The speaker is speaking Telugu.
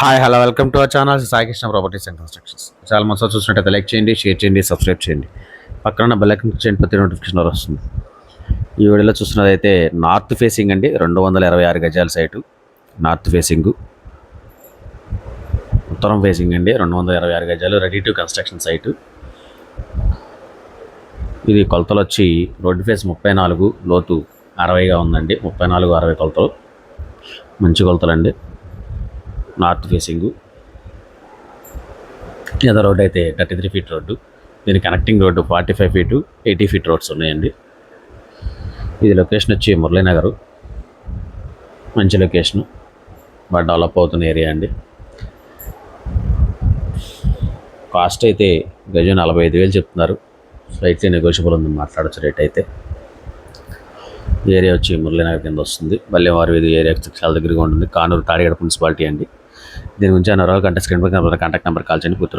Hi hello welcome to our channel Sai Krishna properties and constructions. చాలా మంది చూసినట్టయితే లైక్ చేయండి, షేర్ చేయండి, సబ్స్క్రైబ్ చేయండి. పక్కన బెల్ ఐకాన్ క్లిక్ చేయండి, ప్రతి నోటిఫికేషన్ వస్తుంది. ఈ వీడియోలో చూస్తున్నదైతే నార్త్ ఫేసింగ్ అండి, 226 గజాల సైటు. నార్త్ ఫేసింగ్, ఉత్తరం ఫేసింగ్ అండి, 226 గజాలు, రెడీ టు కన్స్ట్రక్షన్ సైటు. ఇది కొలతలు వచ్చి రోడ్డు ఫేస్ 34, లోతు 60గా ఉందండి. 34, 60 కొలతలు, మంచి కొలతలండి. North facing. ఏదో రోడ్డు అయితే 33 ఫీట్ రోడ్డు. దీని connecting road 45 feet, 80 feet roads ఉన్నాయండి. ఇది లొకేషన్ వచ్చి మురళీనగర్. మంచి లొకేషను, బాగా డెవలప్ అవుతున్న ఏరియా అండి. కాస్ట్ అయితే గజం 45,000 చెప్తున్నారు. స్లైట్లీ నెగోషియబుల్ ఉంది, మాట్లాడచ్చు రేట్ అయితే. ఏరియా వచ్చి మురళీనగర్ కింద వస్తుంది. బల్లేవారి వీధి ఏరియాకి చాలా దగ్గరగా ఉంటుంది. కానూరు తాడిగడ మున్సిపాలిటీ అండి. దీని గురించి అన్న కంటే స్క్రీన్ పై కాంటాక్ట్ నెంబర్ కాల్ చేయండి, పూర్తి